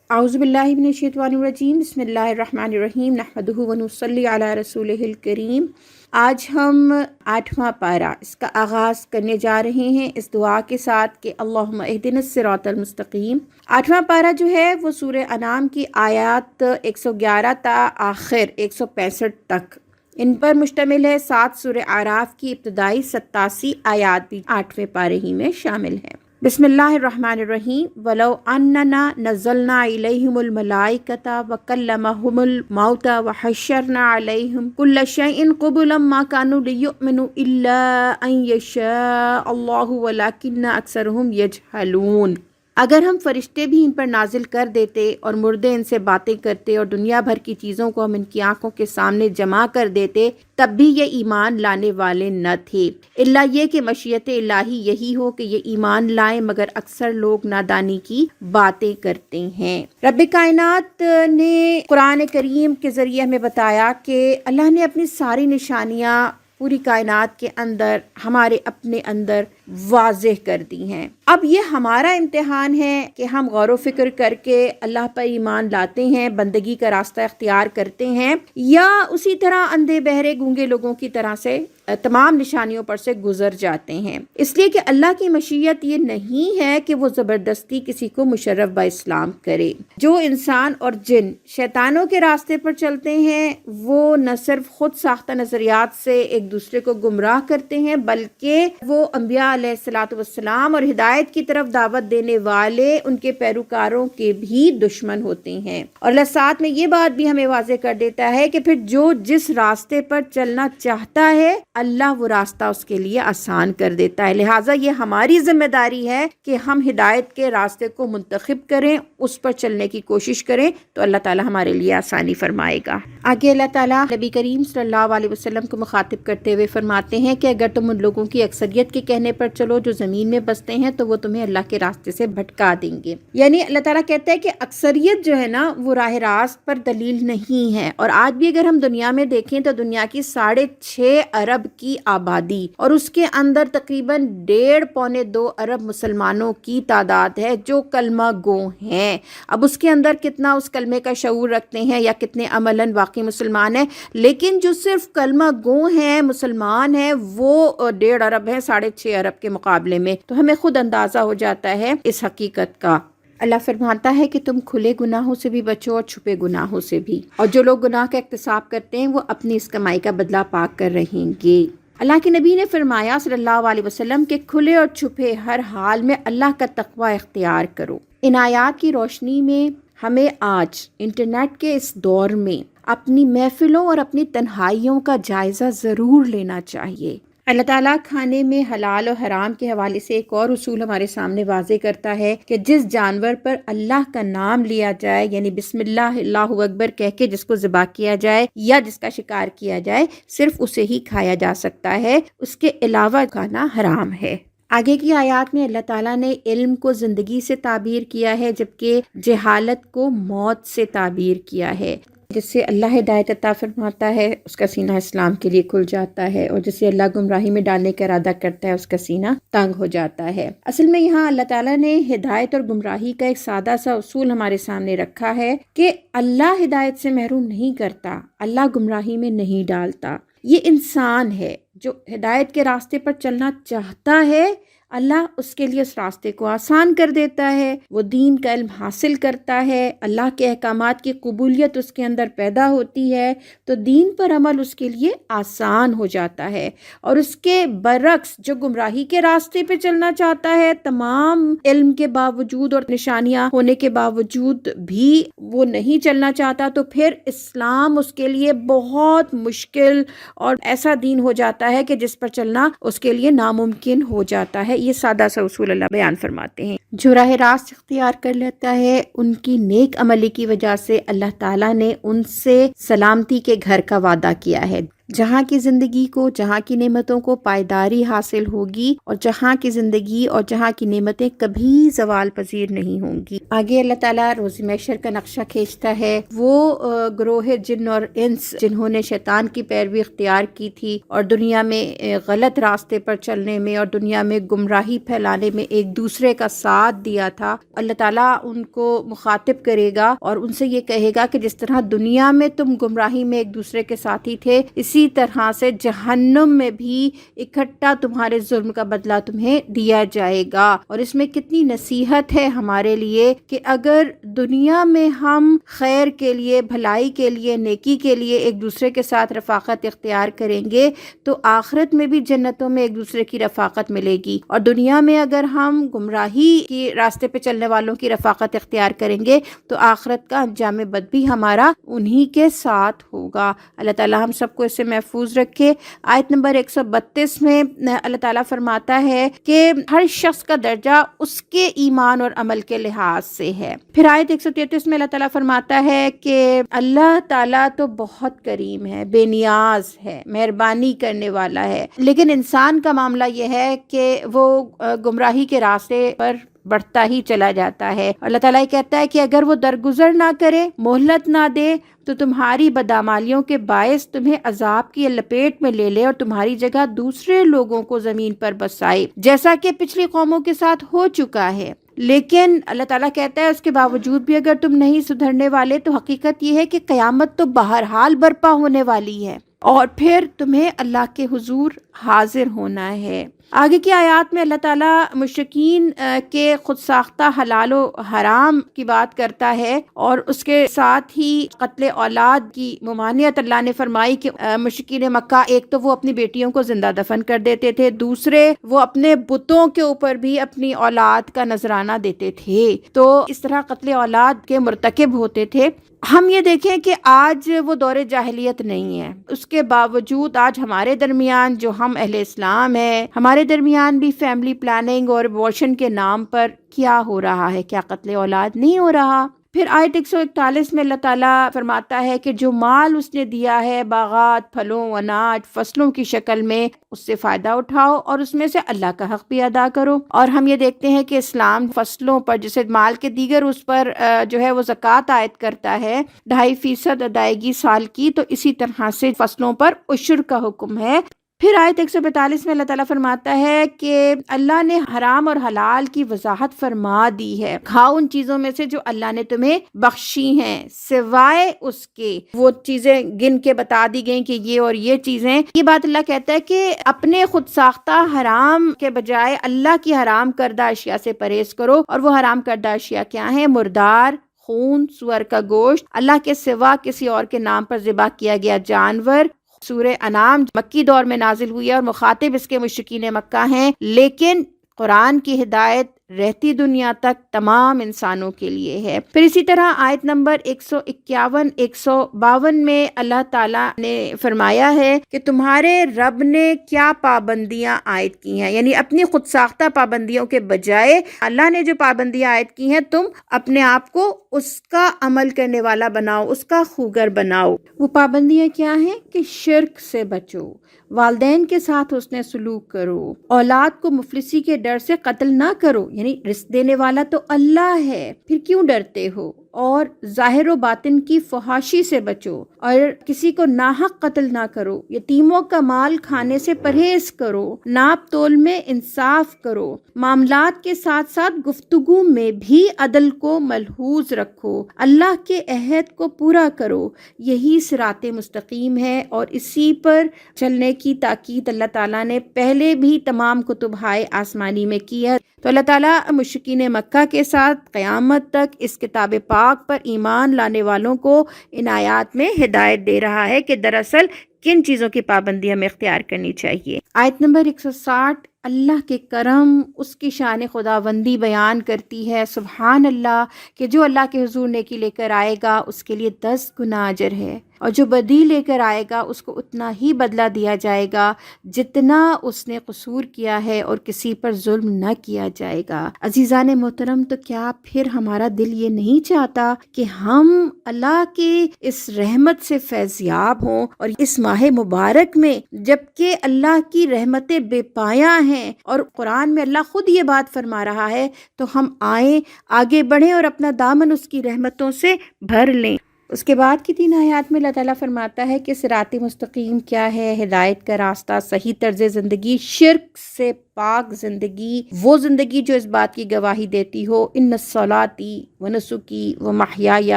اعوذ باللہ من الشیطان الرجیم، بسم اللہ الرحمن الرحیم، نحمدہ و نصلی علی رسولہ الکریم۔ آج ہم 8واں پارہ اس کا آغاز کرنے جا رہے ہیں اس دعا کے ساتھ کہ اللہم اہدنا الصراط المستقیم۔ 8واں پارہ جو ہے وہ سورہ انعام کی آیات 111 تا آخر 165 تک ان پر مشتمل ہے۔ ساتھ سورہ اعراف کی ابتدائی 87 آیات بھی 8ویں پارے ہی میں شامل ہیں۔ بسم اللہ الرحمن الرحیم۔ وَلَوْ أَنَّنَا نَزَّلْنَا إِلَيْهِمُ الْمَلَائِكَةَ وَكَلَّمَهُمُ الْمَوْتَى وَحَشَّرْنَا عَلَيْهِمْ كُلَّ شَيْءٍ قُبُلًا مَا كَانُوا لِيُؤْمِنُوا إِلَّا أَن يَشَاءَ اللَّهُ وَلَكِنَّ أَكْثَرَهُمْ يَجْهَلُونَ۔ اگر ہم فرشتے بھی ان پر نازل کر دیتے اور مردے ان سے باتیں کرتے اور دنیا بھر کی چیزوں کو ہم ان کی آنکھوں کے سامنے جمع کر دیتے، تب بھی یہ ایمان لانے والے نہ تھے، الا یہ کہ مشیت الہی یہی ہو کہ یہ ایمان لائیں، مگر اکثر لوگ نادانی کی باتیں کرتے ہیں۔ رب کائنات نے قرآن کریم کے ذریعے ہمیں بتایا کہ اللہ نے اپنی ساری نشانیاں پوری کائنات کے اندر ہمارے اپنے اندر واضح کر دی ہیں۔ اب یہ ہمارا امتحان ہے کہ ہم غور و فکر کر کے اللہ پر ایمان لاتے ہیں، بندگی کا راستہ اختیار کرتے ہیں، یا اسی طرح اندھے بہرے گونگے لوگوں کی طرح سے تمام نشانیوں پر سے گزر جاتے ہیں۔ اس لیے کہ اللہ کی مشیت یہ نہیں ہے کہ وہ زبردستی کسی کو مشرف با اسلام کرے۔ جو انسان اور جن شیطانوں کے راستے پر چلتے ہیں وہ نہ صرف خود ساختہ نظریات سے ایک دوسرے کو گمراہ کرتے ہیں، بلکہ وہ انبیاء علیہ الصلوۃ والسلام اور ہدایت کی طرف دعوت دینے والے ان کے پیروکاروں کے بھی دشمن ہوتے ہیں۔ اور اللہ ساتھ میں یہ بات بھی ہمیں واضح کر دیتا ہے کہ پھر جو جس راستے پر چلنا چاہتا ہے اللہ وہ راستہ اس کے لیے آسان کر دیتا ہے۔ لہٰذا یہ ہماری ذمہ داری ہے کہ ہم ہدایت کے راستے کو منتخب کریں، اس پر چلنے کی کوشش کریں، تو اللہ تعالیٰ ہمارے لیے آسانی فرمائے گا۔ آگے اللہ تعالیٰ نبی کریم صلی اللہ علیہ وسلم کو مخاطب کرتے ہوئے فرماتے ہیں کہ اگر تم ان لوگوں کی اکثریت کے کہنے پر چلو جو زمین میں بستے ہیں تو وہ تمہیں اللہ کے راستے سے بھٹکا دیں گے۔ یعنی اللہ تعالیٰ کہتا ہے کہ اکثریت جو ہے نا وہ راہ راست پر دلیل نہیں ہے۔ اور آج بھی اگر ہم دنیا میں دیکھیں تو دنیا کی 6.5 ارب کی آبادی اور اس کے اندر تقریباً 1.5-2 ارب مسلمانوں کی تعداد ہے جو کلمہ گو ہیں۔ اب اس کے اندر کتنا اس کلمے کا شعور رکھتے ہیں یا کتنے عملاً واقعی مسلمان ہیں، لیکن جو صرف کلمہ گو ہیں، مسلمان ہیں، وہ 1.5 ارب ہیں 6.5 ارب کے مقابلے میں۔ تو ہمیں خود اندازہ ہو جاتا ہے اس حقیقت کا۔ اللہ فرماتا ہے کہ تم کھلے گناہوں سے بھی بچو اور چھپے گناہوں سے بھی، اور جو لوگ گناہ کا اکتساب کرتے ہیں وہ اپنی اس کمائی کا بدلہ پا کر رہیں گے۔ اللہ کے نبی نے فرمایا صلی اللہ علیہ وسلم کہ کھلے اور چھپے ہر حال میں اللہ کا تقوی اختیار کرو۔ ان آیات کی روشنی میں ہمیں آج انٹرنیٹ کے اس دور میں اپنی محفلوں اور اپنی تنہائیوں کا جائزہ ضرور لینا چاہیے۔ اللہ تعالیٰ کھانے میں حلال اور حرام کے حوالے سے ایک اور اصول ہمارے سامنے واضح کرتا ہے کہ جس جانور پر اللہ کا نام لیا جائے، یعنی بسم اللہ اللہ اکبر کہہ کے جس کو ذبح کیا جائے یا جس کا شکار کیا جائے، صرف اسے ہی کھایا جا سکتا ہے، اس کے علاوہ کھانا حرام ہے۔ آگے کی آیات میں اللہ تعالیٰ نے علم کو زندگی سے تعبیر کیا ہے، جبکہ جہالت کو موت سے تعبیر کیا ہے۔ جس سے اللہ ہدایت عطا فرماتا ہے اس کا سینہ اسلام کے لیے کھل جاتا ہے، اور جسے اللہ گمراہی میں ڈالنے کا ارادہ کرتا ہے اس کا سینہ تنگ ہو جاتا ہے۔ اصل میں یہاں اللہ تعالیٰ نے ہدایت اور گمراہی کا ایک سادہ سا اصول ہمارے سامنے رکھا ہے کہ اللہ ہدایت سے محروم نہیں کرتا، اللہ گمراہی میں نہیں ڈالتا۔ یہ انسان ہے جو ہدایت کے راستے پر چلنا چاہتا ہے، اللہ اس کے لیے اس راستے کو آسان کر دیتا ہے، وہ دین کا علم حاصل کرتا ہے، اللہ کے احکامات کی قبولیت اس کے اندر پیدا ہوتی ہے، تو دین پر عمل اس کے لیے آسان ہو جاتا ہے۔ اور اس کے برعکس جو گمراہی کے راستے پہ چلنا چاہتا ہے، تمام علم کے باوجود اور نشانیاں ہونے کے باوجود بھی وہ نہیں چلنا چاہتا، تو پھر اسلام اس کے لیے بہت مشکل اور ایسا دین ہو جاتا ہے کہ جس پر چلنا اس کے لیے ناممکن ہو جاتا ہے۔ یہ سادہ سا اصول اللہ بیان فرماتے ہیں۔ جو راہ راست اختیار کر لیتا ہے ان کی نیک عملی کی وجہ سے اللہ تعالیٰ نے ان سے سلامتی کے گھر کا وعدہ کیا ہے۔ جہاں کی زندگی کو، جہاں کی نعمتوں کو پائیداری حاصل ہوگی، اور جہاں کی زندگی اور جہاں کی نعمتیں کبھی زوال پذیر نہیں ہوں گی۔ آگے اللہ تعالیٰ روز محشر کا نقشہ کھینچتا ہے۔ وہ گروہ جن اور انس جنہوں نے شیطان کی پیروی اختیار کی تھی اور دنیا میں غلط راستے پر چلنے میں اور دنیا میں گمراہی پھیلانے میں ایک دوسرے کا ساتھ دیا تھا، اللہ تعالیٰ ان کو مخاطب کرے گا اور ان سے یہ کہے گا کہ جس طرح دنیا میں تم گمراہی میں ایک دوسرے کے ساتھی تھے، اسی طرح سے جہنم میں بھی اکٹھا تمہارے ظلم کا بدلہ تمہیں دیا جائے گا۔ اور اس میں کتنی نصیحت ہے ہمارے لیے کہ اگر دنیا میں ہم خیر کے لیے، بھلائی کے لیے، نیکی کے لیے ایک دوسرے کے ساتھ رفاقت اختیار کریں گے تو آخرت میں بھی جنتوں میں ایک دوسرے کی رفاقت ملے گی، اور دنیا میں اگر ہم گمراہی کی راستے پہ چلنے والوں کی رفاقت اختیار کریں گے تو آخرت کا انجام بد بھی ہمارا انہی کے ساتھ ہوگا۔ اللہ تعالیٰ ہم سب کو اس سے محفوظ رکھے۔ آیت نمبر 132 میں اللہ تعالیٰ فرماتا ہے کہ ہر شخص کا درجہ اس کے ایمان اور عمل کے لحاظ سے ہے۔ پھر آیت 133 میں اللہ تعالیٰ فرماتا ہے کہ اللہ تعالیٰ تو بہت کریم ہے، بے نیاز ہے، مہربانی کرنے والا ہے، لیکن انسان کا معاملہ یہ ہے کہ وہ گمراہی کے راستے پر بڑھتا ہی چلا جاتا ہے۔ اللہ تعالیٰ یہ کہتا ہے کہ اگر وہ درگزر نہ کرے، مہلت نہ دے، تو تمہاری بدعمالیوں کے باعث تمہیں عذاب کی لپیٹ میں لے لے اور تمہاری جگہ دوسرے لوگوں کو زمین پر بسائے، جیسا کہ پچھلی قوموں کے ساتھ ہو چکا ہے۔ لیکن اللہ تعالیٰ کہتا ہے اس کے باوجود بھی اگر تم نہیں سدھرنے والے تو حقیقت یہ ہے کہ قیامت تو بہرحال برپا ہونے والی ہے اور پھر تمہیں اللہ کے حضور حاضر ہونا ہے۔ آگے کی آیات میں اللہ تعالیٰ مشرکین کے خود ساختہ حلال و حرام کی بات کرتا ہے، اور اس کے ساتھ ہی قتل اولاد کی ممانعت اللہ نے فرمائی کہ مشرکین مکہ ایک تو وہ اپنی بیٹیوں کو زندہ دفن کر دیتے تھے، دوسرے وہ اپنے بتوں کے اوپر بھی اپنی اولاد کا نذرانہ دیتے تھے، تو اس طرح قتل اولاد کے مرتکب ہوتے تھے۔ ہم یہ دیکھیں کہ آج وہ دور جاہلیت نہیں ہے، اس کے باوجود آج ہمارے درمیان جو ہم اہل اسلام ہیں، ہمارے درمیان بھی فیملی پلاننگ اور ابورشن کے نام پر کیا ہو رہا ہے؟ کیا قتل اولاد نہیں ہو رہا؟ پھر آیت 141 میں اللہ تعالیٰ فرماتا ہے کہ جو مال اس نے دیا ہے باغات، پھلوں، اناج، فصلوں کی شکل میں، اس سے فائدہ اٹھاؤ اور اس میں سے اللہ کا حق بھی ادا کرو۔ اور ہم یہ دیکھتے ہیں کہ اسلام فصلوں پر، جیسے مال کے دیگر اس پر جو ہے وہ زکوٰۃ عائد کرتا ہے 2.5% ادائیگی سال کی، تو اسی طرح سے فصلوں پر عشر کا حکم ہے۔ پھر آیت 142 میں اللہ تعالیٰ فرماتا ہے کہ اللہ نے حرام اور حلال کی وضاحت فرما دی ہے، کھاؤ ان چیزوں میں سے جو اللہ نے تمہیں بخشی ہیں، سوائے اس کے وہ چیزیں گن کے بتا دی گئیں کہ یہ اور یہ چیزیں۔ یہ بات اللہ کہتا ہے کہ اپنے خود ساختہ حرام کے بجائے اللہ کی حرام کردہ اشیاء سے پرہیز کرو، اور وہ حرام کردہ اشیاء کیا ہیں؟ مردار خون، سور کا گوشت، اللہ کے سوا کسی اور کے نام پر ذبح کیا گیا جانور۔ سورہ انعام مکی دور میں نازل ہوئی ہے اور مخاطب اس کے مشرکین مکہ ہیں، لیکن قرآن کی ہدایت رہتی دنیا تک تمام انسانوں کے لیے ہے۔ پھر اسی طرح آیت نمبر 151 152 میں اللہ تعالیٰ نے فرمایا ہے کہ تمہارے رب نے کیا پابندیاں عائد کی ہیں، یعنی اپنی خود ساختہ پابندیوں کے بجائے اللہ نے جو پابندیاں عائد کی ہیں تم اپنے آپ کو اس کا عمل کرنے والا بناؤ، اس کا خوگر بناؤ۔ وہ پابندیاں کیا ہیں کہ شرک سے بچو، والدین کے ساتھ حسن سلوک کرو، اولاد کو مفلسی کے ڈر سے قتل نہ کرو، یعنی رزق دینے والا تو اللہ ہے، پھر کیوں ڈرتے ہو، اور ظاہر و باطن کی فحاشی سے بچو، اور کسی کو ناحق قتل نہ کرو، یتیموں کا مال کھانے سے پرہیز کرو، ناپ تول میں انصاف کرو، معاملات کے ساتھ ساتھ گفتگو میں بھی عدل کو ملحوظ رکھو، اللہ کے عہد کو پورا کرو، یہی صراط مستقیم ہے۔ اور اسی پر چلنے کی تاکید اللہ تعالیٰ نے پہلے بھی تمام کتب ہائے آسمانی میں کی ہے۔ تو اللہ تعالیٰ مشرکین مکہ کے ساتھ قیامت تک اس کتاب پاک پر ایمان لانے والوں کو ان آیات میں ہدایت دے رہا ہے کہ دراصل کن چیزوں کی پابندی ہمیں اختیار کرنی چاہیے۔ آیت نمبر 160 اللہ کے کرم، اس کی شان خداوندی بیان کرتی ہے۔ سبحان اللہ، کہ جو اللہ کے حضور نیکی لے کر آئے گا اس کے لیے 10 گنا اجر ہے، اور جو بدی لے کر آئے گا اس کو اتنا ہی بدلہ دیا جائے گا جتنا اس نے قصور کیا ہے، اور کسی پر ظلم نہ کیا جائے گا۔ عزیزان محترم، تو کیا پھر ہمارا دل یہ نہیں چاہتا کہ ہم اللہ کے اس رحمت سے فیضیاب ہوں، اور اس ماہ مبارک میں جبکہ اللہ کی رحمتیں بے پایاں ہیں اور قرآن میں اللہ خود یہ بات فرما رہا ہے، تو ہم آئیں، آگے بڑھیں اور اپنا دامن اس کی رحمتوں سے بھر لیں۔ اس کے بعد کی 3 آیات میں اللہ تعالیٰ فرماتا ہے کہ صراط مستقیم کیا ہے؟ ہدایت کا راستہ، صحیح طرز زندگی، شرک سے پاک زندگی، وہ زندگی جو اس بات کی گواہی دیتی ہو ان صلاتی و نسکی و محیای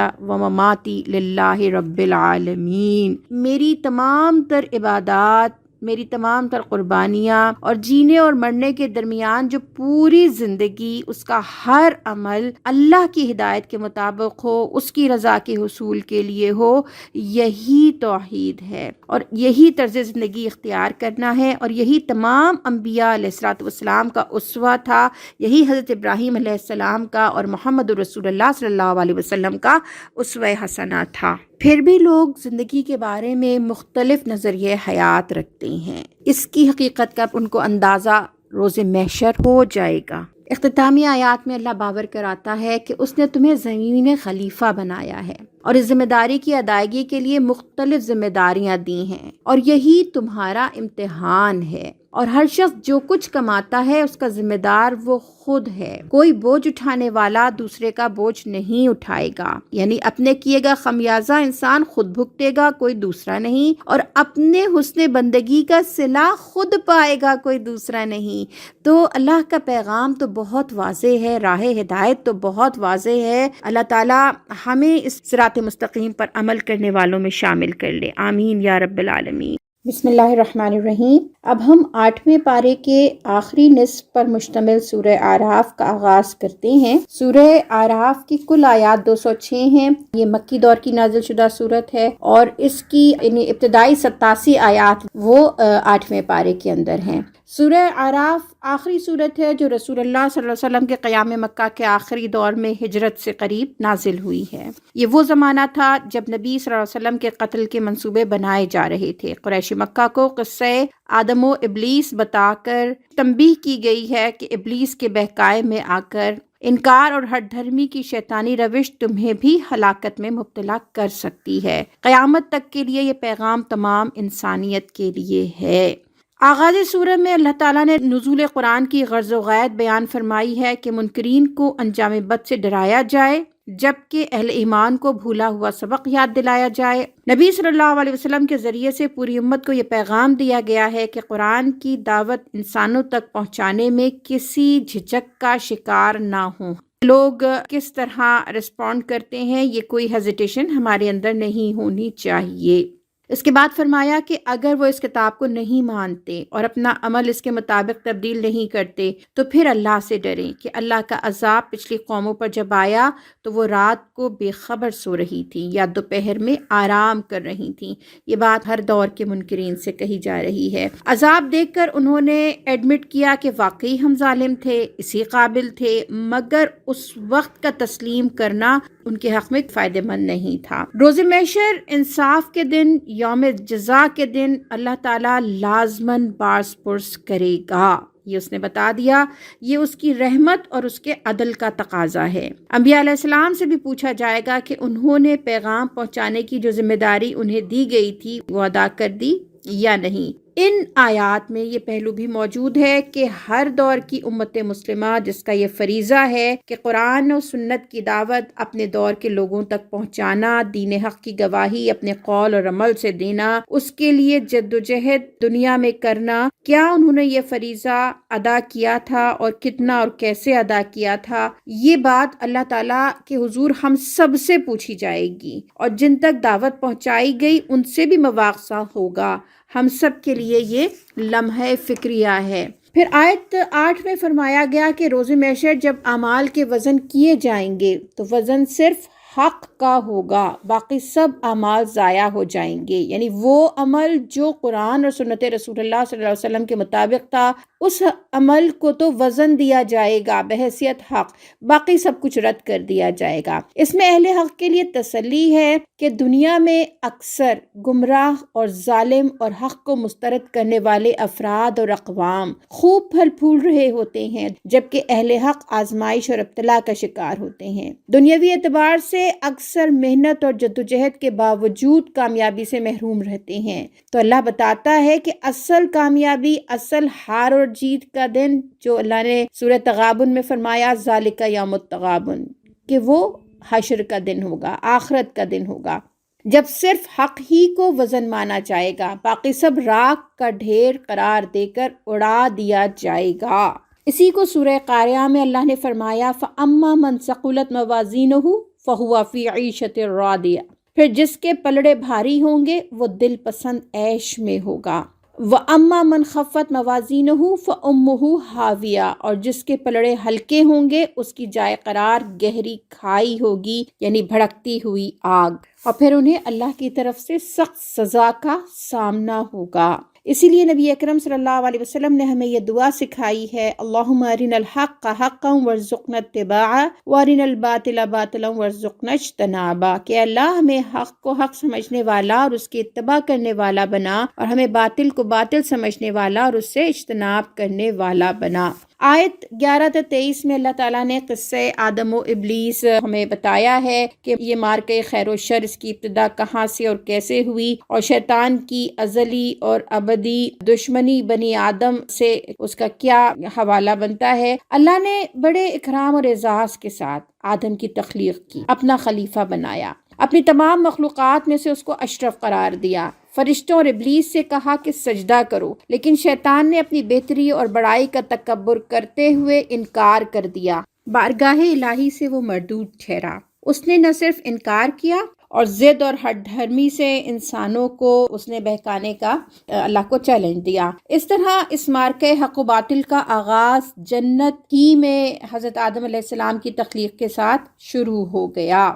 و مماتی للہ رب العالمین، میری تمام تر عبادات، میری تمام تر قربانیاں اور جینے اور مرنے کے درمیان جو پوری زندگی، اس کا ہر عمل اللہ کی ہدایت کے مطابق ہو، اس کی رضا کے حصول کے لیے ہو، یہی توحید ہے اور یہی طرز زندگی اختیار کرنا ہے، اور یہی تمام انبیاء علیہ الصلوۃ والسلام کا اسوہ تھا، یہی حضرت ابراہیم علیہ السلام کا اور محمد رسول اللہ صلی اللہ علیہ وسلم کا اسوہ حسنہ تھا۔ پھر بھی لوگ زندگی کے بارے میں مختلف نظریہ حیات رکھتے ہیں، اس کی حقیقت کا ان کو اندازہ روز محشر ہو جائے گا۔ اختتامی آیات میں اللہ باور کراتا ہے کہ اس نے تمہیں زمین میں خلیفہ بنایا ہے اور اس ذمہ داری کی ادائیگی کے لیے مختلف ذمہ داریاں دی ہیں، اور یہی تمہارا امتحان ہے، اور ہر شخص جو کچھ کماتا ہے اس کا ذمہ دار وہ خود ہے، کوئی بوجھ اٹھانے والا دوسرے کا بوجھ نہیں اٹھائے گا، یعنی اپنے کیے گا خمیازہ انسان خود بھگتے گا، کوئی دوسرا نہیں، اور اپنے حسن بندگی کا صلہ خود پائے گا، کوئی دوسرا نہیں۔ تو اللہ کا پیغام تو بہت واضح ہے، راہ ہدایت تو بہت واضح ہے۔ اللہ تعالیٰ ہمیں اس صراط مستقیم پر عمل کرنے والوں میں شامل کر لے، آمین یا رب العالمین۔ بسم اللہ الرحمن الرحیم۔ اب ہم 8ویں پارے کے آخری نصف پر مشتمل سورہ اعراف کا آغاز کرتے ہیں۔ سورہ اعراف کی کل آیات 206 ہیں۔ یہ مکی دور کی نازل شدہ سورت ہے، اور اس کی ابتدائی 87 آیات وہ 8ویں پارے کے اندر ہیں۔ سورہ اعراف آخری سورت ہے جو رسول اللہ صلی اللہ علیہ وسلم کے قیام مکہ کے آخری دور میں ہجرت سے قریب نازل ہوئی ہے۔ یہ وہ زمانہ تھا جب نبی صلی اللہ علیہ وسلم کے قتل کے منصوبے بنائے جا رہے تھے۔ قریش مکہ کو قصہ آدم و ابلیس بتا کر تنبیہ کی گئی ہے کہ ابلیس کے بہکائے میں آ کر انکار اور ہٹ دھرمی کی شیطانی روش تمہیں بھی ہلاکت میں مبتلا کر سکتی ہے۔ قیامت تک کے لیے یہ پیغام تمام انسانیت کے لیے ہے۔ آغاز سورہ میں اللہ تعالیٰ نے نزول قرآن کی غرض و غایت بیان فرمائی ہے کہ منکرین کو انجام بد سے ڈرایا جائے، جبکہ اہل ایمان کو بھولا ہوا سبق یاد دلایا جائے۔ نبی صلی اللہ علیہ وسلم کے ذریعے سے پوری امت کو یہ پیغام دیا گیا ہے کہ قرآن کی دعوت انسانوں تک پہنچانے میں کسی جھجک کا شکار نہ ہوں۔ لوگ کس طرح رسپونڈ کرتے ہیں، یہ کوئی ہیزیٹیشن ہمارے اندر نہیں ہونی چاہیے۔ اس کے بعد فرمایا کہ اگر وہ اس کتاب کو نہیں مانتے اور اپنا عمل اس کے مطابق تبدیل نہیں کرتے تو پھر اللہ سے ڈریں کہ اللہ کا عذاب پچھلی قوموں پر جب آیا تو وہ رات کو بے خبر سو رہی تھی یا دوپہر میں آرام کر رہی تھیں۔ یہ بات ہر دور کے منکرین سے کہی جا رہی ہے۔ عذاب دیکھ کر انہوں نے ایڈمٹ کیا کہ واقعی ہم ظالم تھے، اسی قابل تھے، مگر اس وقت کا تسلیم کرنا ان کے حق میں فائدہ مند نہیں تھا۔ روز محشر انصاف کے دن، یوم جزا کے دن اللہ تعالیٰ لازماً باز پرس کرے گا، یہ اس نے بتا دیا۔ یہ اس کی رحمت اور اس کے عدل کا تقاضا ہے۔ انبیاء علیہ السلام سے بھی پوچھا جائے گا کہ انہوں نے پیغام پہنچانے کی جو ذمہ داری انہیں دی گئی تھی وہ ادا کر دی یا نہیں۔ ان آیات میں یہ پہلو بھی موجود ہے کہ ہر دور کی امت مسلمہ جس کا یہ فریضہ ہے کہ قرآن و سنت کی دعوت اپنے دور کے لوگوں تک پہنچانا، دین حق کی گواہی اپنے قول اور عمل سے دینا، اس کے لیے جد و جہد دنیا میں کرنا، کیا انہوں نے یہ فریضہ ادا کیا تھا اور کتنا اور کیسے ادا کیا تھا، یہ بات اللہ تعالیٰ کے حضور ہم سب سے پوچھی جائے گی، اور جن تک دعوت پہنچائی گئی ان سے بھی مواخذہ ہوگا۔ ہم سب کے لیے یہ لمحہ فکریہ ہے۔ پھر آیت 8 میں فرمایا گیا کہ روز محشر جب اعمال کے وزن کیے جائیں گے تو وزن صرف حق کا ہوگا، باقی سب اعمال ضائع ہو جائیں گے۔ یعنی وہ عمل جو قرآن اور سنت رسول اللہ صلی اللہ علیہ وسلم کے مطابق تھا، اس عمل کو تو وزن دیا جائے گا بحیثیت حق، باقی سب کچھ رد کر دیا جائے گا۔ اس میں اہل حق کے لیے تسلی ہے کہ دنیا میں اکثر گمراہ اور ظالم اور حق کو مسترد کرنے والے افراد اور اقوام خوب پھل پھول رہے ہوتے ہیں، جبکہ اہل حق آزمائش اور ابتلا کا شکار ہوتے ہیں۔ دنیاوی اعتبار سے اکثر محنت اور جدوجہد کے باوجود کامیابی سے محروم رہتے ہیں۔ تو اللہ بتاتا ہے کہ اصل کامیابی، اصل ہار اور جیت کا دن، جو اللہ نے سورہ تغابن میں فرمایا ذالک یوم التغابن، کہ وہ حشر کا دن ہوگا، آخرت کا دن ہوگا، جب صرف حق ہی کو وزن مانا جائے گا، باقی سب راکھ کا ڈھیر قرار دے کر اڑا دیا جائے گا۔ اسی کو سورہ قاریہ میں اللہ نے فرمایا فَأَمَّا مَنْ ثَقُلَتْ مَوَازِينُهُ فَهُوَ فِي عِيشَةٍ رَاضِيَةٍ، پھر جس کے پلڑے بھاری ہوں گے وہ دل پسند عیش میں ہوگا۔ وَأَمَّا مَنْ خَفَّتْ مَوَازِينُهُ فَأُمُّهُ هَاوِيَةٌ، اور جس کے پلڑے ہلکے ہوں گے اس کی جائے قرار گہری کھائی ہوگی، یعنی بھڑکتی ہوئی آگ، اور پھر انہیں اللہ کی طرف سے سخت سزا کا سامنا ہوگا۔ اسی لیے نبی اکرم صلی اللہ علیہ وسلم نے ہمیں یہ دعا سکھائی ہے، اللہم ارنا الحق حقا وارزقنا اتباعہ وارنا الباطل باطلا وارزقنا اجتنابہ، کہ اللہ ہمیں حق کو حق سمجھنے والا اور اس کی اتباع کرنے والا بنا، اور ہمیں باطل کو باطل سمجھنے والا اور اس سے اجتناب کرنے والا بنا۔ آیت 11-23 میں اللہ تعالیٰ نے قصہ آدم و ابلیس ہمیں بتایا ہے کہ یہ مارکہ خیر و شر، اس کی ابتدا کہاں سے اور کیسے ہوئی، اور شیطان کی ازلی اور ابدی دشمنی بنی آدم سے اس کا کیا حوالہ بنتا ہے۔ اللہ نے بڑے اکرام اور اعزاز کے ساتھ آدم کی تخلیق کی، اپنا خلیفہ بنایا، اپنی تمام مخلوقات میں سے اس کو اشرف قرار دیا، فرشتوں اور ابلیس سے کہا کہ سجدہ کرو، لیکن شیطان نے اپنی بہتری اور بڑائی کا تکبر کرتے ہوئے انکار کر دیا، بارگاہ الہی سے وہ مردود ٹھہرا۔ اس نے نہ صرف انکار کیا اور ضد اور ہٹ دھرمی سے انسانوں کو اس نے بہکانے کا اللہ کو چیلنج دیا۔ اس طرح اس مارکہ حق و باطل کا آغاز جنت ہی میں حضرت آدم علیہ السلام کی تخلیق کے ساتھ شروع ہو گیا۔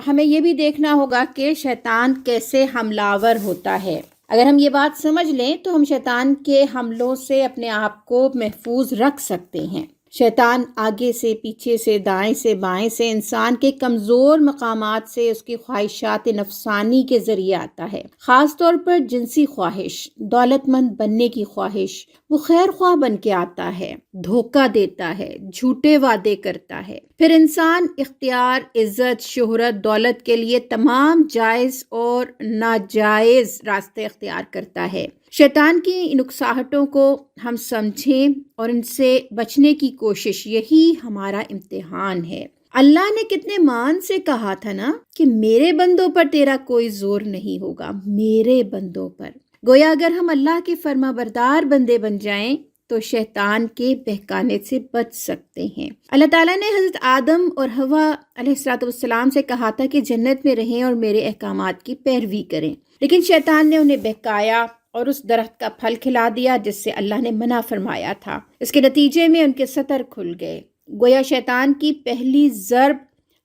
ہمیں یہ بھی دیکھنا ہوگا کہ شیطان کیسے حملہ آور ہوتا ہے۔ اگر ہم یہ بات سمجھ لیں تو ہم شیطان کے حملوں سے اپنے آپ کو محفوظ رکھ سکتے ہیں۔ شیطان آگے سے، پیچھے سے، دائیں سے، بائیں سے، انسان کے کمزور مقامات سے، اس کی خواہشات نفسانی کے ذریعے آتا ہے، خاص طور پر جنسی خواہش، دولت مند بننے کی خواہش۔ وہ خیر خواہ بن کے آتا ہے، دھوکہ دیتا ہے، جھوٹے وعدے کرتا ہے، پھر انسان اختیار، عزت، شہرت، دولت کے لیے تمام جائز اور ناجائز راستے اختیار کرتا ہے۔ شیطان کی ان اکساہٹوں کو ہم سمجھیں اور ان سے بچنے کی کوشش، یہی ہمارا امتحان ہے۔ اللہ نے کتنے مان سے کہا تھا نا کہ میرے بندوں پر تیرا کوئی زور نہیں ہوگا، میرے بندوں پر۔ گویا اگر ہم اللہ کے فرما بردار بندے بن جائیں تو شیطان کے بہکانے سے بچ سکتے ہیں۔ اللہ تعالیٰ نے حضرت آدم اور حوا علیہ السلام سے کہا تھا کہ جنت میں رہیں اور میرے احکامات کی پیروی کریں، لیکن شیطان نے انہیں بہکایا اور اس درخت کا پھل کھلا دیا جس سے اللہ نے منع فرمایا تھا۔ اس کے نتیجے میں ان کے سطر کھل گئے۔ گویا شیطان کی پہلی ضرب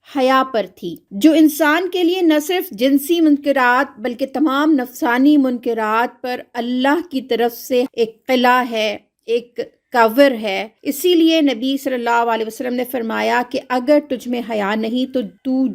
حیا پر تھی، جو انسان کے لیے نہ صرف جنسی منکرات بلکہ تمام نفسانی منکرات پر اللہ کی طرف سے ایک قلعہ ہے، ایک کور ہے۔ اسی لیے نبی صلی اللہ علیہ وسلم نے فرمایا کہ اگر تجھ میں حیا نہیں تو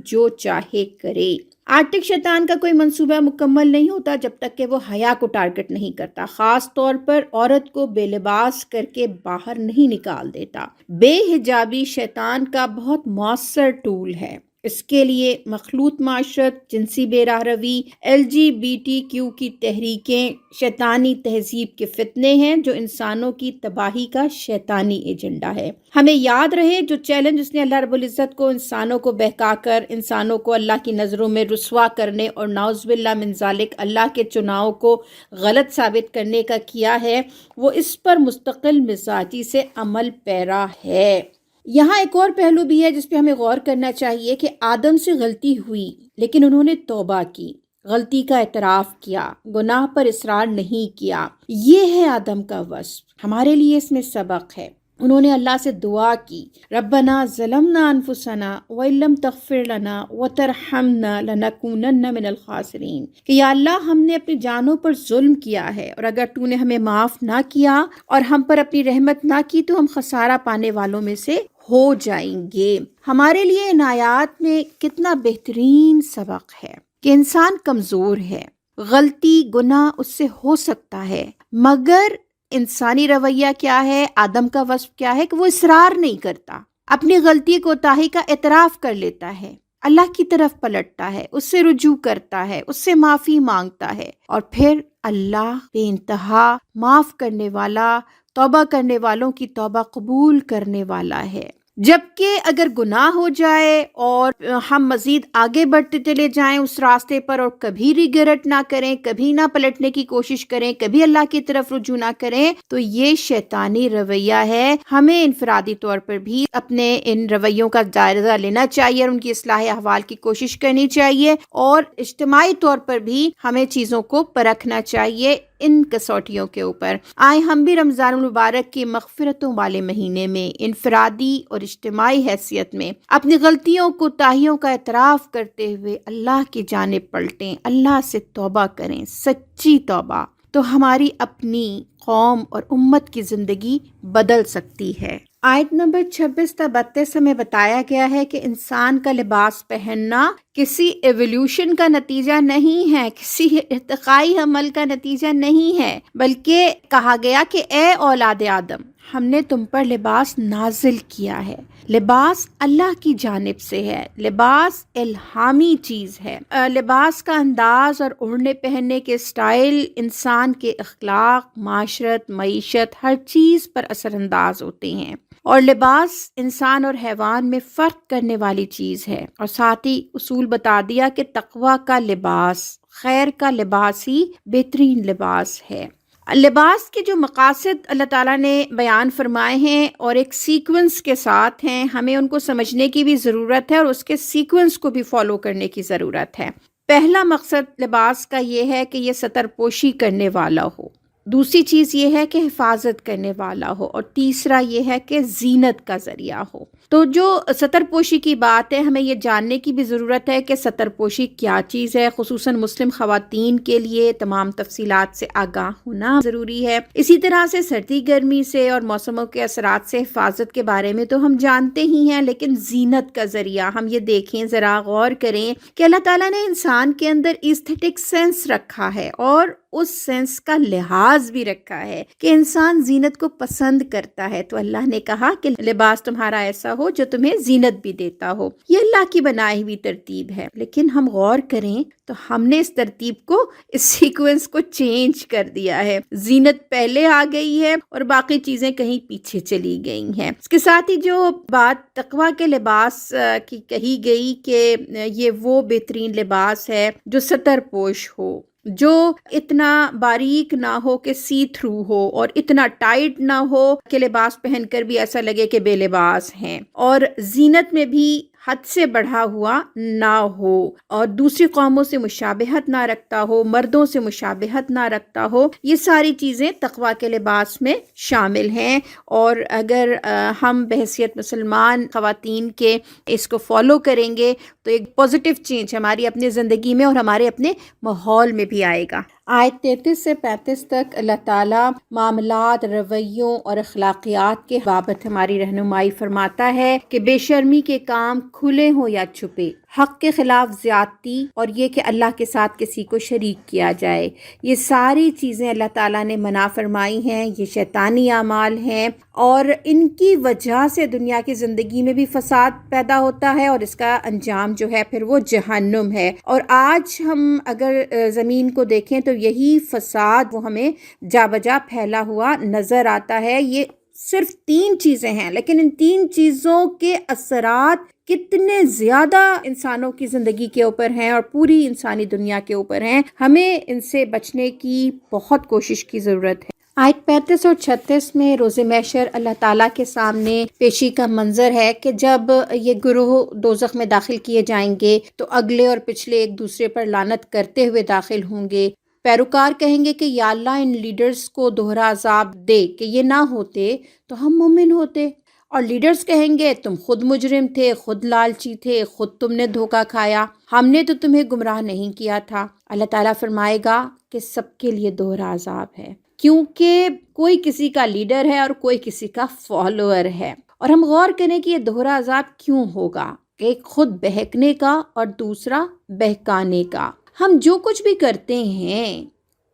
جو چاہے کرے۔ آج تک شیطان کا کوئی منصوبہ مکمل نہیں ہوتا جب تک کہ وہ حیا کو ٹارگٹ نہیں کرتا، خاص طور پر عورت کو بے لباس کر کے باہر نہیں نکال دیتا۔ بے حجابی شیطان کا بہت مؤثر ٹول ہے۔ اس کے لیے مخلوط معاشرت، جنسی بے راہ روی، LGBTQ کی تحریکیں شیطانی تہذیب کے فتنے ہیں جو انسانوں کی تباہی کا شیطانی ایجنڈا ہے۔ ہمیں یاد رہے جو چیلنج اس نے اللہ رب العزت کو انسانوں کو بہکا کر انسانوں کو اللہ کی نظروں میں رسوا کرنے اور نعوذ باللہ من ذالک اللہ کے چناؤ کو غلط ثابت کرنے کا کیا ہے، وہ اس پر مستقل مزاجی سے عمل پیرا ہے۔ یہاں ایک اور پہلو بھی ہے جس پہ ہمیں غور کرنا چاہیے کہ آدم سے غلطی ہوئی لیکن انہوں نے توبہ کی، غلطی کا اعتراف کیا، گناہ پر اصرار نہیں کیا۔ یہ ہے آدم کا وصف، ہمارے لیے اس میں سبق ہے۔ انہوں نے اللہ سے دعا کی، ربنا ظلمنا انفسنا وان لم تغفر لنا وترحمنا لنکونن من الخاسرین، کہ یا اللہ ہم نے اپنی جانوں پر ظلم کیا ہے، اور اگر تو نے ہمیں معاف نہ کیا اور ہم پر اپنی رحمت نہ کی تو ہم خسارہ پانے والوں میں سے ہو جائیں گے۔ ہمارے لیے ان آیات میں کتنا بہترین سبق ہے کہ انسان کمزور ہے، غلطی گناہ اس سے ہو سکتا ہے، مگر انسانی رویہ کیا ہے، آدم کا وصف کیا ہے کہ وہ اصرار نہیں کرتا، اپنی غلطی کوتاہی کا اعتراف کر لیتا ہے، اللہ کی طرف پلٹتا ہے، اس سے رجوع کرتا ہے، اس سے معافی مانگتا ہے، اور پھر اللہ بے انتہا معاف کرنے والا، توبہ کرنے والوں کی توبہ قبول کرنے والا ہے۔ جبکہ اگر گناہ ہو جائے اور ہم مزید آگے بڑھتے چلے جائیں اس راستے پر اور کبھی ریگریٹ نہ کریں، کبھی نہ پلٹنے کی کوشش کریں، کبھی اللہ کی طرف رجوع نہ کریں، تو یہ شیطانی رویہ ہے۔ ہمیں انفرادی طور پر بھی اپنے ان رویوں کا جائزہ لینا چاہیے اور ان کی اصلاح احوال کی کوشش کرنی چاہیے، اور اجتماعی طور پر بھی ہمیں چیزوں کو پرکھنا چاہیے ان کسوٹیوں کے اوپر۔ آئے ہم بھی رمضان المبارک کی مغفرتوں والے مہینے میں انفرادی اور اجتماعی حیثیت میں اپنی غلطیوں کوتاہیوں کا اعتراف کرتے ہوئے اللہ کی جانب پلٹیں، اللہ سے توبہ کریں، سچی توبہ، تو ہماری اپنی قوم اور امت کی زندگی بدل سکتی ہے۔ آیت نمبر 26 تا 32 ہمیں بتایا گیا ہے کہ انسان کا لباس پہننا کسی ایولیوشن کا نتیجہ نہیں ہے، کسی ارتقائی عمل کا نتیجہ نہیں ہے، بلکہ کہا گیا کہ اے اولاد آدم، ہم نے تم پر لباس نازل کیا ہے۔ لباس اللہ کی جانب سے ہے، لباس الہامی چیز ہے۔ لباس کا انداز اور اوڑھنے پہننے کے سٹائل انسان کے اخلاق، معاشرت، معیشت، ہر چیز پر اثر انداز ہوتے ہیں، اور لباس انسان اور حیوان میں فرق کرنے والی چیز ہے۔ اور ساتھ ہی اصول بتا دیا کہ تقوی کا لباس، خیر کا لباس ہی بہترین لباس ہے۔ لباس کے جو مقاصد اللہ تعالیٰ نے بیان فرمائے ہیں اور ایک سیکوینس کے ساتھ ہیں، ہمیں ان کو سمجھنے کی بھی ضرورت ہے اور اس کے سیکوینس کو بھی فالو کرنے کی ضرورت ہے۔ پہلا مقصد لباس کا یہ ہے کہ یہ ستر پوشی کرنے والا ہو، دوسری چیز یہ ہے کہ حفاظت کرنے والا ہو، اور تیسرا یہ ہے کہ زینت کا ذریعہ ہو۔ تو جو ستر پوشی کی بات ہے، ہمیں یہ جاننے کی بھی ضرورت ہے کہ ستر پوشی کیا چیز ہے، خصوصاً مسلم خواتین کے لیے تمام تفصیلات سے آگاہ ہونا ضروری ہے۔ اسی طرح سے سردی گرمی سے اور موسموں کے اثرات سے حفاظت کے بارے میں تو ہم جانتے ہی ہیں، لیکن زینت کا ذریعہ ہم یہ دیکھیں، ذرا غور کریں کہ اللہ تعالیٰ نے انسان کے اندر ایستھیٹک سینس رکھا ہے اور اس سینس کا لحاظ بھی رکھا ہے کہ انسان زینت کو پسند کرتا ہے، تو اللہ نے کہا کہ لباس تمہارا ایسا ہو جو تمہیں زینت بھی دیتا ہو۔ یہ اللہ کی بنائی ہوئی ترتیب ہے، لیکن ہم غور کریں تو ہم نے اس ترتیب کو، اس سیکوینس کو چینج کر دیا ہے۔ زینت پہلے آ گئی ہے اور باقی چیزیں کہیں پیچھے چلی گئی ہیں۔ اس کے ساتھ ہی جو بات تقویٰ کے لباس کی کہی گئی کہ یہ وہ بہترین لباس ہے جو ستر پوش ہو، جو اتنا باریک نہ ہو کہ سی تھرو ہو اور اتنا ٹائٹ نہ ہو کہ لباس پہن کر بھی ایسا لگے کہ بے لباس ہیں، اور زینت میں بھی حد سے بڑھا ہوا نہ ہو، اور دوسری قوموں سے مشابہت نہ رکھتا ہو، مردوں سے مشابہت نہ رکھتا ہو۔ یہ ساری چیزیں تقویٰ کے لباس میں شامل ہیں، اور اگر ہم بحیثیت مسلمان خواتین کے اس کو فالو کریں گے تو ایک پازیٹیو چینج ہماری اپنی زندگی میں اور ہمارے اپنے ماحول میں بھی آئے گا۔ آیت 33 سے 35 تک اللہ تعالیٰ معاملات، رویوں اور اخلاقیات کے بابت ہماری رہنمائی فرماتا ہے کہ بے شرمی کے کام کھلے ہوں یا چھپے، حق کے خلاف زیادتی، اور یہ کہ اللہ کے ساتھ کسی کو شریک کیا جائے، یہ ساری چیزیں اللہ تعالیٰ نے منع فرمائی ہیں، یہ شیطانی اعمال ہیں، اور ان کی وجہ سے دنیا کی زندگی میں بھی فساد پیدا ہوتا ہے، اور اس کا انجام جو ہے پھر وہ جہنم ہے۔ اور آج ہم اگر زمین کو دیکھیں تو یہی فساد وہ ہمیں جا بجا پھیلا ہوا نظر آتا ہے۔ یہ صرف 3 چیزیں ہیں، لیکن ان 3 چیزوں کے اثرات کتنے زیادہ انسانوں کی زندگی کے اوپر ہیں اور پوری انسانی دنیا کے اوپر ہیں۔ ہمیں ان سے بچنے کی بہت کوشش کی ضرورت ہے۔ آیت 35 اور 36 میں روز محشر اللہ تعالیٰ کے سامنے پیشی کا منظر ہے کہ جب یہ گروہ دوزخ میں داخل کیے جائیں گے تو اگلے اور پچھلے ایک دوسرے پر لعنت کرتے ہوئے داخل ہوں گے۔ پیروکار کہیں گے کہ یا اللہ ان لیڈرز کو دوہرا عذاب دے، کہ یہ نہ ہوتے تو ہم مومن ہوتے، اور لیڈرز کہیں گے تم خود مجرم تھے، خود لالچی تھے، خود تم نے دھوکہ کھایا، ہم نے تو تمہیں گمراہ نہیں کیا تھا۔ اللہ تعالیٰ فرمائے گا کہ سب کے لیے دوہرا عذاب ہے، کیونکہ کوئی کسی کا لیڈر ہے اور کوئی کسی کا فالوور ہے۔ اور ہم غور کریں کہ یہ دوہرا عذاب کیوں ہوگا، ایک خود بہکنے کا اور دوسرا بہکانے کا۔ ہم جو کچھ بھی کرتے ہیں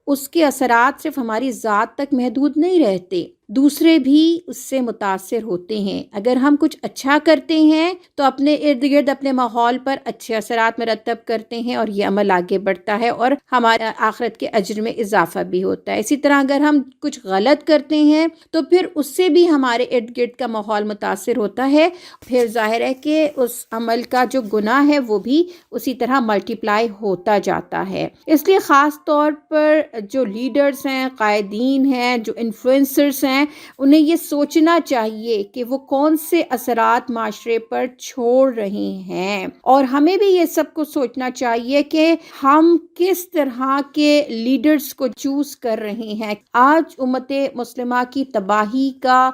اس کے اثرات صرف ہماری ذات تک محدود نہیں رہتے، دوسرے بھی اس سے متاثر ہوتے ہیں۔ اگر ہم کچھ اچھا کرتے ہیں تو اپنے ارد گرد اپنے ماحول پر اچھے اثرات مرتب کرتے ہیں، اور یہ عمل آگے بڑھتا ہے اور ہمارے آخرت کے اجر میں اضافہ بھی ہوتا ہے۔ اسی طرح اگر ہم کچھ غلط کرتے ہیں تو پھر اس سے بھی ہمارے ارد گرد کا ماحول متاثر ہوتا ہے، پھر ظاہر ہے کہ اس عمل کا جو گناہ ہے وہ بھی اسی طرح ملٹیپلائی ہوتا جاتا ہے۔ اس لیے خاص طور پر جو لیڈرز ہیں، قائدین ہیں، جو انفلوئنسرز ہیں، انہیں یہ سوچنا چاہیے کہ وہ کون سے اثرات معاشرے پر چھوڑ رہے ہیں، اور ہمیں بھی یہ سب کو سوچنا چاہیے کہ ہم کس طرح کے لیڈرز کو چوز کر رہے ہیں۔ آج امت مسلمہ کی تباہی کا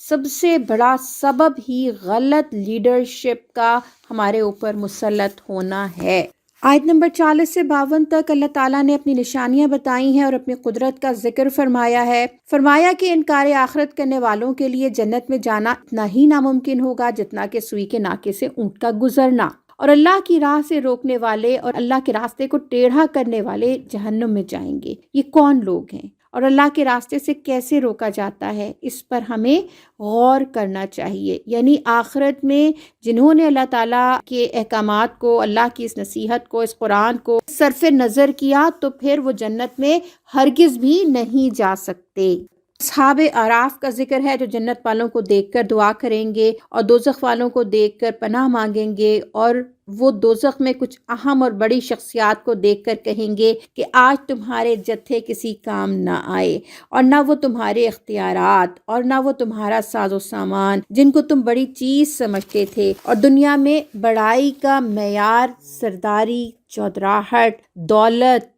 سب سے بڑا سبب ہی غلط لیڈرشپ کا ہمارے اوپر مسلط ہونا ہے۔ آیت نمبر 40 سے 52 تک اللہ تعالیٰ نے اپنی نشانیاں بتائی ہیں اور اپنی قدرت کا ذکر فرمایا ہے۔ فرمایا کہ انکار آخرت کرنے والوں کے لیے جنت میں جانا اتنا ہی ناممکن ہوگا جتنا کہ سوئی کے ناکے سے اونٹ کا گزرنا، اور اللہ کی راہ سے روکنے والے اور اللہ کے راستے کو ٹیڑھا کرنے والے جہنم میں جائیں گے۔ یہ کون لوگ ہیں اور اللہ کے راستے سے کیسے روکا جاتا ہے، اس پر ہمیں غور کرنا چاہیے۔ یعنی آخرت میں جنہوں نے اللہ تعالیٰ کے احکامات کو، اللہ کی اس نصیحت کو، اس قرآن کو صرف نظر کیا تو پھر وہ جنت میں ہرگز بھی نہیں جا سکتے۔ اصحاب اعراف کا ذکر ہے جو جنت والوں کو دیکھ کر دعا کریں گے اور دوزخ والوں کو دیکھ کر پناہ مانگیں گے، اور وہ دوزخ میں کچھ اہم اور بڑی شخصیات کو دیکھ کر کہیں گے کہ آج تمہارے جتھے کسی کام نہ آئے، اور نہ وہ تمہارے اختیارات اور نہ وہ تمہارا ساز و سامان جن کو تم بڑی چیز سمجھتے تھے، اور دنیا میں بڑائی کا معیار سرداری، چودراہٹ، دولت،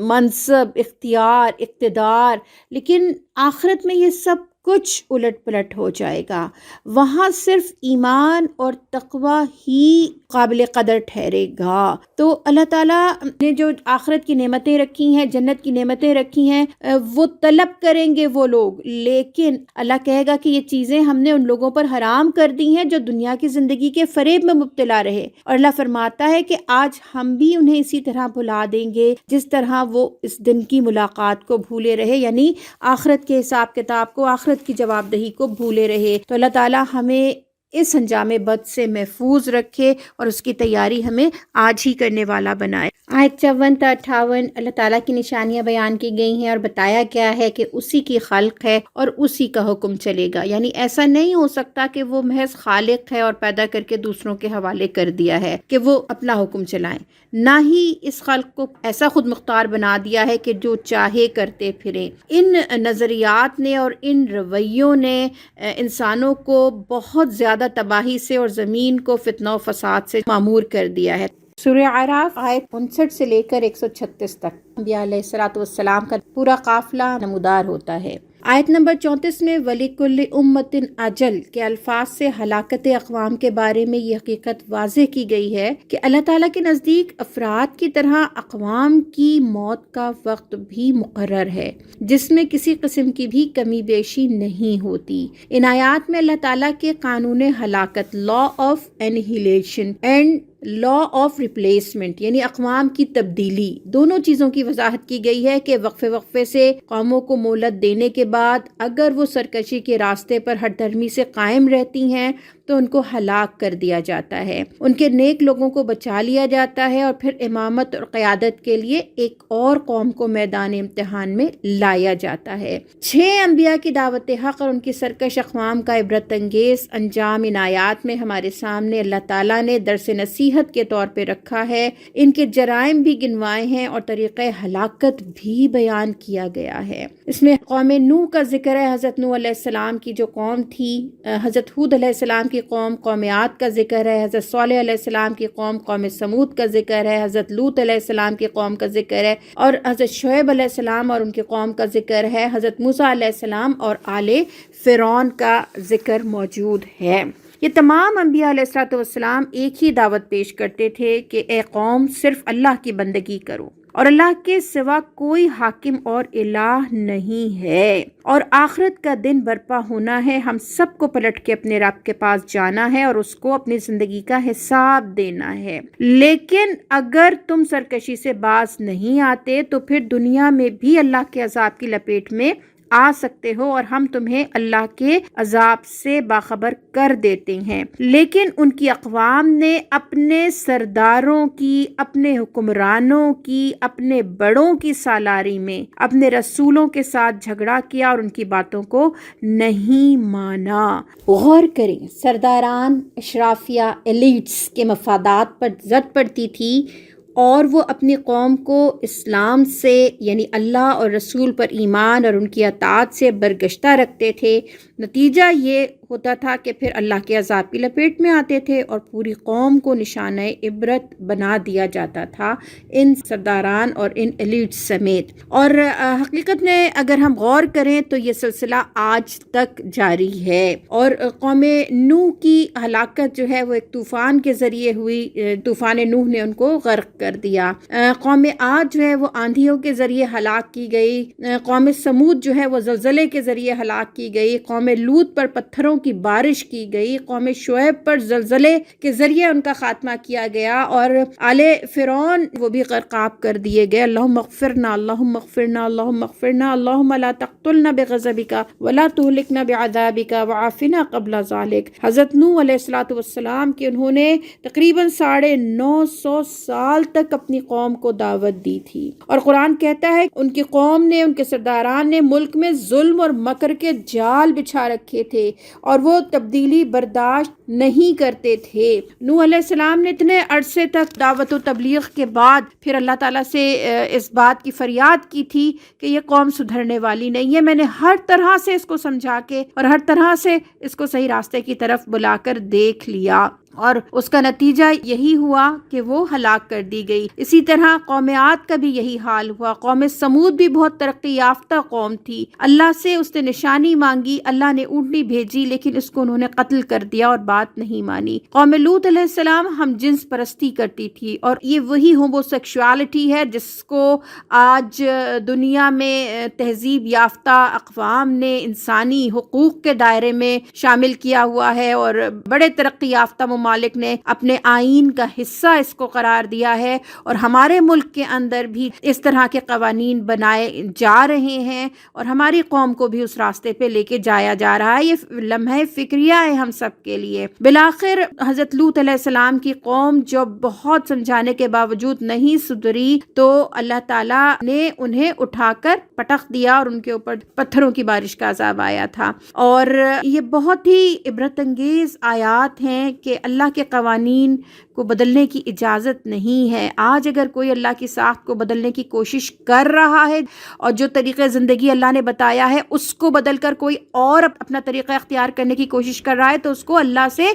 منصب، اختیار، اقتدار، لیکن آخرت میں یہ سب کچھ الٹ پلٹ ہو جائے گا۔ وہاں صرف ایمان اور تقوی ہی قابل قدر ٹھہرے گا۔ تو اللہ تعالیٰ نے جو آخرت کی نعمتیں رکھی ہیں، جنت کی نعمتیں رکھی ہیں، وہ طلب کریں گے وہ لوگ، لیکن اللہ کہے گا کہ یہ چیزیں ہم نے ان لوگوں پر حرام کر دی ہیں جو دنیا کی زندگی کے فریب میں مبتلا رہے، اور اللہ فرماتا ہے کہ آج ہم بھی انہیں اسی طرح بھلا دیں گے جس طرح وہ اس دن کی ملاقات کو بھولے رہے، یعنی آخرت کے حساب کتاب کو، آخرت کی جواب دہی کو بھولے رہے۔ تو اللہ تعالیٰ ہمیں اس انجام بد سے محفوظ رکھے اور اس کی تیاری ہمیں آج ہی کرنے والا بنائے۔ آیت 54 تا 58 اللہ تعالیٰ کی نشانیاں بیان کی گئی ہیں اور بتایا گیا ہے کہ اسی کی خلق ہے اور اسی کا حکم چلے گا، یعنی ایسا نہیں ہو سکتا کہ وہ محض خالق ہے اور پیدا کر کے دوسروں کے حوالے کر دیا ہے کہ وہ اپنا حکم چلائیں، نہ ہی اس خلق کو ایسا خود مختار بنا دیا ہے کہ جو چاہے کرتے پھریں۔ ان نظریات نے اور ان رویوں نے انسانوں کو بہت زیادہ تباہی سے اور زمین کو فتنہ و فساد سے معمور کر دیا ہے۔ سورہ اعراف آیت 59 سے لے کر 136 تک انبیاء علیہ السلام کا پورا قافلہ نمودار ہوتا ہے۔ آیت نمبر 34 میں وَلِكُلِّ أُمَّةٍ أَجَلٌ کے الفاظ سے ہلاکت اقوام کے بارے میں یہ حقیقت واضح کی گئی ہے کہ اللہ تعالیٰ کے نزدیک افراد کی طرح اقوام کی موت کا وقت بھی مقرر ہے جس میں کسی قسم کی بھی کمی بیشی نہیں ہوتی۔ ان آیات میں اللہ تعالیٰ کے قانون ہلاکت، law of inhalation and law of replacement, یعنی اقوام کی تبدیلی، دونوں چیزوں کی وضاحت کی گئی ہے کہ وقفے وقفے سے قوموں کو مہلت دینے کے بعد اگر وہ سرکشی کے راستے پر ہٹ دھرمی سے قائم رہتی ہیں تو ان کو ہلاک کر دیا جاتا ہے، ان کے نیک لوگوں کو بچا لیا جاتا ہے، اور پھر امامت اور قیادت کے لیے ایک اور قوم کو میدان امتحان میں لایا جاتا ہے۔ 6 انبیاء کی دعوت حق اور ان کی سرکش اقوام کا عبرت انگیز انجام ان آیات میں ہمارے سامنے اللہ تعالیٰ نے درس نصیحت کے طور پہ رکھا ہے۔ ان کے جرائم بھی گنوائے ہیں اور طریقہ ہلاکت بھی بیان کیا گیا ہے۔ اس میں قوم نوح کا ذکر ہے، حضرت نوح علیہ السلام کی جو قوم تھی، حضرت ہود علیہ السلام کی کی قوم قوم عاد کا ذکر ہے، حضرت صالح علیہ السلام کی قوم قوم سمود کا ذکر ہے، حضرت لوط علیہ السلام کی قوم کا ذکر ہے، اور حضرت شعیب علیہ السلام اور ان کی قوم کا ذکر ہے، حضرت موسیٰ علیہ السلام اور آل فرعون کا ذکر موجود ہے۔ یہ تمام انبیاء علیہ الصلوۃ والسلام ایک ہی دعوت پیش کرتے تھے کہ اے قوم صرف اللہ کی بندگی کرو اور اللہ کے سوا کوئی حاکم اور الہ نہیں ہے، اور آخرت کا دن برپا ہونا ہے، ہم سب کو پلٹ کے اپنے رب کے پاس جانا ہے اور اس کو اپنی زندگی کا حساب دینا ہے۔ لیکن اگر تم سرکشی سے باز نہیں آتے تو پھر دنیا میں بھی اللہ کے عذاب کی لپیٹ میں آ سکتے ہو، اور ہم تمہیں اللہ کے عذاب سے باخبر کر دیتے ہیں۔ لیکن ان کی اقوام نے اپنے سرداروں کی، اپنے حکمرانوں کی، اپنے بڑوں کی سالاری میں اپنے رسولوں کے ساتھ جھگڑا کیا اور ان کی باتوں کو نہیں مانا۔ غور کریں، سرداران، اشرافیہ، ایلیٹس کے مفادات پر زد پڑتی تھی اور وہ اپنی قوم کو اسلام سے یعنی اللہ اور رسول پر ایمان اور ان کی اطاعت سے برگشتہ رکھتے تھے۔ نتیجہ یہ ہوتا تھا کہ پھر اللہ کے عذاب کی لپیٹ میں آتے تھے اور پوری قوم کو نشانہ عبرت بنا دیا جاتا تھا، ان سرداران اور ان ایلیٹ سمیت۔ اور حقیقت میں اگر ہم غور کریں تو یہ سلسلہ آج تک جاری ہے، اور قوم نوح کی ہلاکت جو ہے وہ ایک طوفان کے ذریعے ہوئی، طوفان نوح نے ان کو غرق کر دیا۔ قوم عاد جو ہے وہ آندھیوں کے ذریعے ہلاک کی گئی، قوم سمود جو ہے وہ زلزلے کے ذریعے ہلاک کی گئی، قوم لوط پر پتھروں کی بارش کی گئی، قوم شعیب پر زلزلے کے ذریعے ان کا خاتمہ کیا گیا، اور آل فرعون وہ بھی غرقاب کر دیے گئے۔ اللہم اغفرنا اللہم اغفرنا اللہم اغفرنا اللہم لا تقتلنا بغضبک ولا تہلکنا بعذابک وعافنا قبل ذلک۔ حضرت نوح علیہ الصلوۃ والسلام کہ انہوں نے تقریباً 950 سال تک اپنی قوم کو دعوت دی تھی، اور قرآن کہتا ہے ان کی قوم نے، ان کے سرداران نے ملک میں ظلم اور مکر کے جال بچھا رکھے تھے اور وہ تبدیلی برداشت نہیں کرتے تھے۔ نوح علیہ السلام نے اتنے عرصے تک دعوت و تبلیغ کے بعد پھر اللہ تعالیٰ سے اس بات کی فریاد کی تھی کہ یہ قوم سدھرنے والی نہیں ہے، میں نے ہر طرح سے اس کو سمجھا کے اور ہر طرح سے اس کو صحیح راستے کی طرف بلا کر دیکھ لیا، اور اس کا نتیجہ یہی ہوا کہ وہ ہلاک کر دی گئی۔ اسی طرح قوم عاد کا بھی یہی حال ہوا۔ قوم سمود بھی بہت ترقی یافتہ قوم تھی، اللہ سے اس نے نشانی مانگی، اللہ نے اونٹنی بھیجی لیکن اس کو انہوں نے قتل کر دیا اور بات نہیں مانی۔ قوم لوط علیہ السلام ہم جنس پرستی کرتی تھی، اور یہ وہی ہومو سیکشوالٹی ہے جس کو آج دنیا میں تہذیب یافتہ اقوام نے انسانی حقوق کے دائرے میں شامل کیا ہوا ہے، اور بڑے ترقی یافتہ ممالک نے اپنے آئین کا حصہ اس کو قرار دیا ہے، اور ہمارے ملک کے اندر بھی اس طرح کے قوانین بنائے جا رہے ہیں اور ہماری قوم کو بھی اس راستے پہ لے کے جایا جا رہا ہے۔ یہ لمحہ فکریہ ہے ہم سب کے لیے۔ بالآخر حضرت لوط علیہ السلام کی قوم جو بہت سمجھانے کے باوجود نہیں سدھری تو اللہ تعالیٰ نے انہیں اٹھا کر پٹخ دیا اور ان کے اوپر پتھروں کی بارش کا عذاب آیا تھا۔ اور یہ بہت ہی عبرت انگیز آیات ہیں کہ اللہ کے قوانین کو بدلنے کی اجازت نہیں ہے۔ آج اگر کوئی اللہ کی ساخت کو بدلنے کی کوشش کر رہا ہے اور جو طریقہ زندگی اللہ نے بتایا ہے اس کو بدل کر کوئی اور اپنا طریقہ اختیار کرنے کی کوشش کر رہا ہے تو اس کو اللہ سے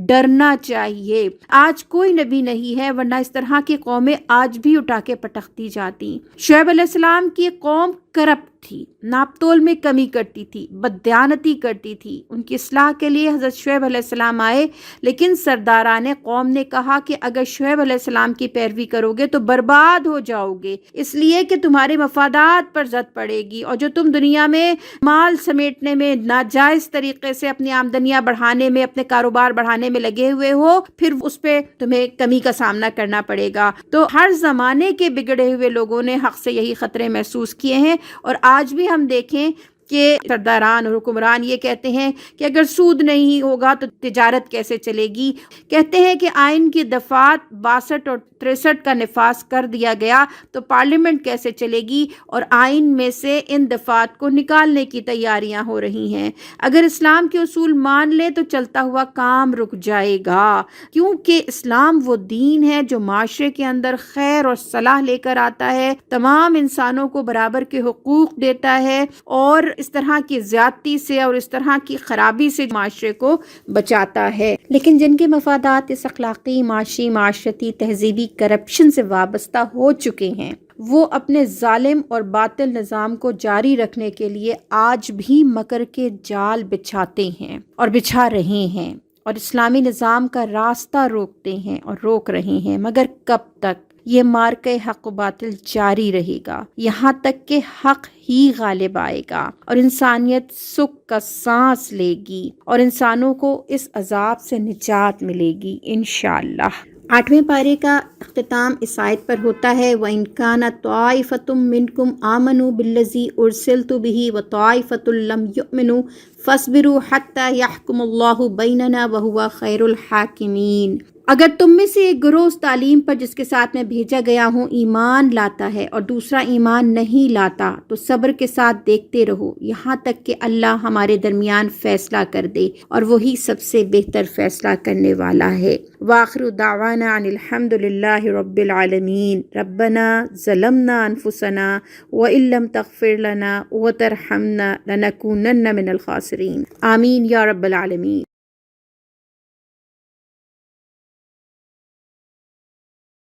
ڈرنا چاہیے۔ آج کوئی نبی نہیں ہے، ورنہ اس طرح کی قومیں آج بھی اٹھا کے پٹختی جاتی۔ شعیب علیہ السلام کی قوم کرپٹ تھی، ناپ تول میں کمی کرتی تھی، بددیانتی کرتی تھی۔ ان کی اصلاح کے لیے حضرت شعیب علیہ السلام آئے، لیکن سرداران قوم نے کہا کہ اگر شعیب علیہ السلام کی پیروی کرو گے تو برباد ہو جاؤ گے، اس لیے کہ تمہارے مفادات پر زد پڑے گی، اور جو تم دنیا میں مال سمیٹنے میں، ناجائز طریقے سے اپنی آمدنیاں بڑھانے میں، اپنے کاروبار بڑھانے میں لگے ہوئے ہو، پھر اس پہ تمہیں کمی کا سامنا کرنا پڑے گا۔ تو ہر زمانے کے بگڑے ہوئے لوگوں نے حق سے یہی خطرے محسوس کیے ہیں، اور آج بھی ہم دیکھیں کہ سرداران اور حکمران یہ کہتے ہیں کہ اگر سود نہیں ہوگا تو تجارت کیسے چلے گی۔ کہتے ہیں کہ آئین کی دفعات 62 اور 63 کا نفاذ کر دیا گیا تو پارلیمنٹ کیسے چلے گی، اور آئین میں سے ان دفعات کو نکالنے کی تیاریاں ہو رہی ہیں۔ اگر اسلام کے اصول مان لیں تو چلتا ہوا کام رک جائے گا، کیونکہ اسلام وہ دین ہے جو معاشرے کے اندر خیر اور صلاح لے کر آتا ہے، تمام انسانوں کو برابر کے حقوق دیتا ہے، اور اس طرح کی زیادتی سے اور اس طرح کی خرابی سے معاشرے کو بچاتا ہے۔ لیکن جن کے مفادات اس اخلاقی، معاشی، معاشرتی، تہذیبی کرپشن سے وابستہ ہو چکے ہیں، وہ اپنے ظالم اور باطل نظام کو جاری رکھنے کے لیے آج بھی مکر کے جال بچھاتے ہیں اور بچھا رہے ہیں اور اسلامی نظام کا راستہ روکتے ہیں اور روک رہے ہیں۔ مگر کب تک؟ یہ مارکہ حق و باطل جاری رہے گا یہاں تک کہ حق ہی غالب آئے گا اور انسانیت سکھ کا سانس لے گی اور انسانوں کو اس عذاب سے نجات ملے گی انشاءاللہ۔ 8ویں پارے کا اختتام اس آیت پر ہوتا ہے وَإِن كَانَتْ طَائِفَةٌ مِّنكُمْ آمَنُوا بِالَّذِي أُرْسِلْتُ بِهِ وَطَائِفَةٌ لَّمْ يُؤْمِنُوا فَاصْبِرُوا حَتَّى يَحْكُمَ اللَّهُ بَيْنَنَا وَهُوَ خَيْرُ الْحَاكِمِينَ۔ اگر تم میں سے ایک گروہ اس تعلیم پر جس کے ساتھ میں بھیجا گیا ہوں ایمان لاتا ہے اور دوسرا ایمان نہیں لاتا تو صبر کے ساتھ دیکھتے رہو یہاں تک کہ اللہ ہمارے درمیان فیصلہ کر دے اور وہی سب سے بہتر فیصلہ کرنے والا ہے۔ وآخر دعوانا ان الحمد للہ رب العالمین۔ ربنا ظلمنا انفسنا وإن لم تغفر لنا وترحمنا لنکونن من الخاسرین۔ آمین یا رب العالمین۔